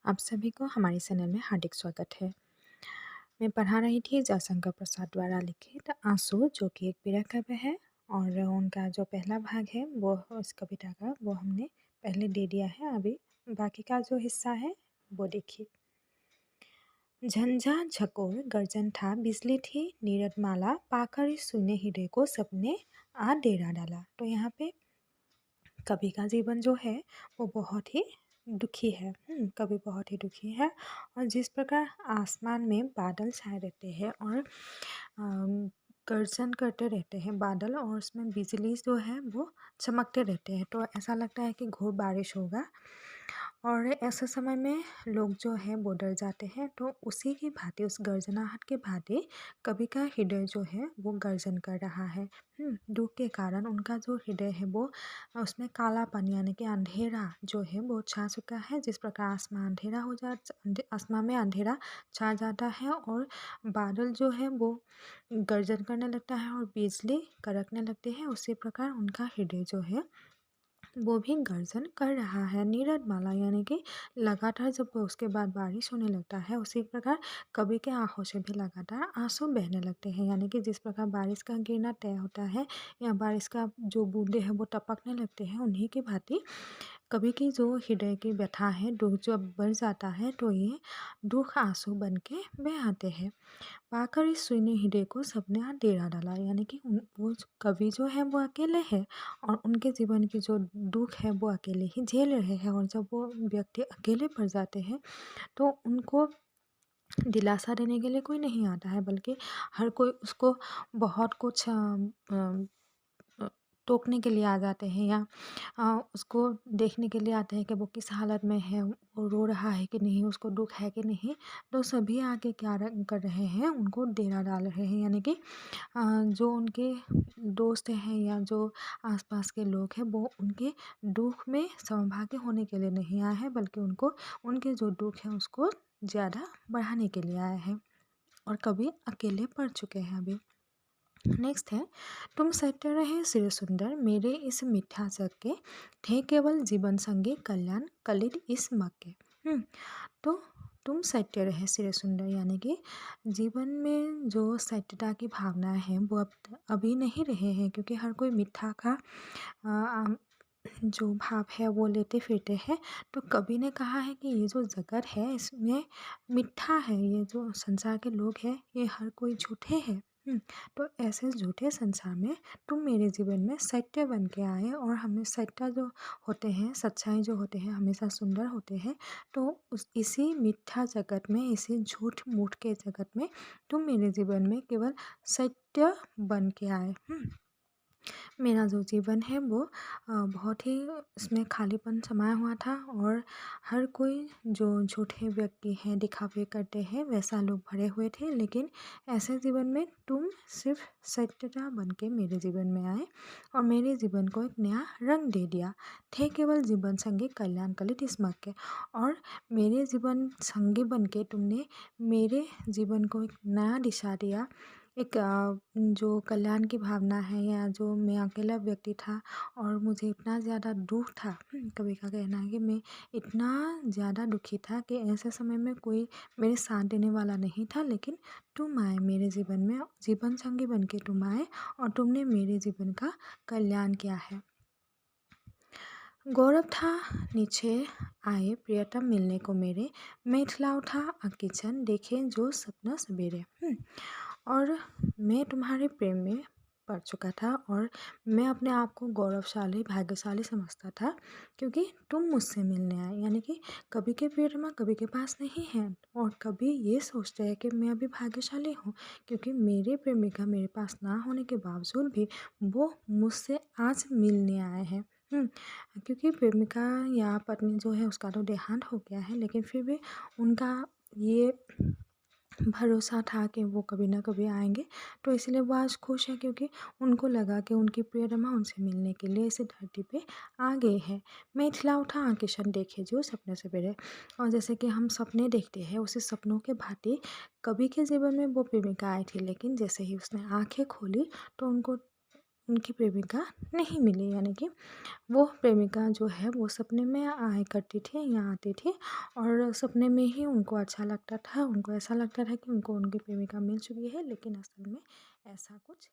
आप सभी को हमारे चैनल में हार्दिक स्वागत है। मैं पढ़ा रही थी जयशंकर प्रसाद द्वारा लिखित आंसू, जो कि एक पीड़ा काव्य है। और उनका जो पहला भाग है वो उस कविता का वो हमने पहले दे दिया है। अभी बाकी का जो हिस्सा है वो देखिए। झंझा झकोर गर्जन था, बिजली थी नीरद माला, पाकर इस शून्य हृदय को सबने आ डेरा डाला। तो यहाँ पे कवि का जीवन जो है वो बहुत ही दुखी है। कवि बहुत ही दुखी है। और जिस प्रकार आसमान में बादल छाए रहते हैं और गर्जन करते रहते हैं बादल, और उसमें बिजली जो है वो चमकते रहते हैं, तो ऐसा लगता है कि घोर बारिश होगा। और ऐसे समय में लोग जो है वो डर जाते हैं। तो उसी की भांति, उस गर्जनाहट के भांति कवि का हृदय जो है वो गर्जन कर रहा है। दुख के कारण उनका जो हृदय है वो उसमें कालापन यानी कि अंधेरा जो है वो छा चुका है। जिस प्रकार आसमान अंधेरा हो जा आसमान में अंधेरा छा जाता है और बादल जो है वो गर्जन करने लगता है और बिजली कड़कने लगती है, उसी प्रकार उनका हृदय जो है वो भी गर्जन कर रहा है। नीरद माला यानी कि लगातार जब उसके बाद बारिश होने लगता है, उसी प्रकार कवि के आंखों से भी लगातार आंसू बहने लगते हैं। यानी कि जिस प्रकार बारिश का गिरना तय होता है या बारिश का जो बूंदे हैं वो टपकने लगते हैं, उन्हीं की भांति कवि की जो हृदय की व्यथा है, दुख जब बढ़ जाता है तो ये दुख आंसू बन के बह आते हैं। पाकर इस शून्य हृदय को सबने हाथ डेरा डाला, यानी कि कवि जो है वो अकेले है और उनके जीवन की जो दुख है वो अकेले ही झेल रहे हैं। और जब वो व्यक्ति अकेले पड़ जाते हैं तो उनको दिलासा देने के लिए कोई नहीं आता है, बल्कि हर कोई उसको बहुत कुछ अ, टोकने के लिए आ जाते हैं या उसको देखने के लिए आते हैं कि वो किस हालत में है, वो रो रहा है कि नहीं, उसको दुख है कि नहीं। तो सभी आके क्या कर रहे हैं, उनको डेरा डाल रहे हैं। यानी कि जो उनके दोस्त हैं या जो आसपास के लोग हैं वो उनके दुख में सहभागी होने के लिए नहीं आए हैं, बल्कि उनको उनके जो दुख है उसको ज़्यादा बढ़ाने के लिए आए हैं। और कभी अकेले पड़ चुके हैं अभी। नेक्स्ट है, तुम सत्य रहे सिर सुंदर मेरे इस मिठा जग के, थे केवल जीवन संगे कल्याण कलित इस मग के। तो तुम सत्य रहे सिर सुंदर, यानी कि जीवन में जो सत्यता की भावना है वो अब अभी नहीं रहे हैं, क्योंकि हर कोई मिठा का जो भाव है वो लेते फिरते हैं। तो कवि ने कहा है कि ये जो जगत है इसमें मिठा है, ये जो संसार के लोग हैं ये हर कोई झूठे हैं। तो ऐसे झूठे संसार में तुम मेरे जीवन में सत्य बन के आए, और हमें सत्य जो होते हैं, सच्चाई जो होते हैं हमेशा सुंदर होते हैं। तो इसी मिठा जगत में, इसी झूठ मूठ के जगत में तुम मेरे जीवन में केवल सत्य बन के आए। मेरा जो जीवन है वो बहुत ही उसमें खालीपन समाया हुआ था, और हर कोई जो झूठे व्यक्ति हैं, दिखावे करते हैं, वैसा लोग भरे हुए थे। लेकिन ऐसे जीवन में तुम सिर्फ सत्यता बन के मेरे जीवन में आए और मेरे जीवन को एक नया रंग दे दिया। थे केवल जीवन संगी कल्याण कलित स्मग के, और मेरे जीवन संगी बन के तुमने मेरे जीवन को एक नया दिशा दिया। एक जो कल्याण की भावना है, या जो मैं अकेला व्यक्ति था और मुझे इतना ज़्यादा दुख था। कभी का कहना है कि मैं इतना ज़्यादा दुखी था कि ऐसे समय में कोई मेरे साथ देने वाला नहीं था, लेकिन तुम आए मेरे जीवन में, जीवन संगी बन के तुम आए और तुमने मेरे जीवन का कल्याण किया है। गौरव था नीचे आए प्रियतम मिलने को मेरे, मिथिला उठा किचन देखे जो सपना सवेरे। और मैं तुम्हारे प्रेम में पड़ चुका था, और मैं अपने आप को गौरवशाली भाग्यशाली समझता था, क्योंकि तुम मुझसे मिलने आए। यानी कि कभी के प्रियतमा कभी के पास नहीं है, और कभी ये सोचते हैं कि मैं अभी भाग्यशाली हूँ, क्योंकि मेरे प्रेमिका मेरे पास ना होने के बावजूद भी वो मुझसे आज मिलने आए हैं। क्योंकि प्रेमिका या पत्नी जो है उसका तो देहांत हो गया है, लेकिन फिर भी उनका ये भरोसा था कि वो कभी ना कभी आएंगे। तो इसलिए वो आज खुश है, क्योंकि उनको लगा कि उनकी प्रियतमा उनसे मिलने के लिए इस धरती पे आ गए हैं। मिथिला उठा किशन देखे जो सपने सवेरे। और जैसे कि हम सपने देखते हैं, उसी सपनों के भांति कवि के जीवन में वो प्रेमिका आई थी, लेकिन जैसे ही उसने आंखें खोली तो उनको उनकी प्रेमिका नहीं मिली, यानी कि वो प्रेमिका जो है वो सपने में आया करती थी या आती थी, और सपने में ही उनको अच्छा लगता था, उनको ऐसा लगता था कि उनको उनकी प्रेमिका मिल चुकी है, लेकिन असल में ऐसा कुछ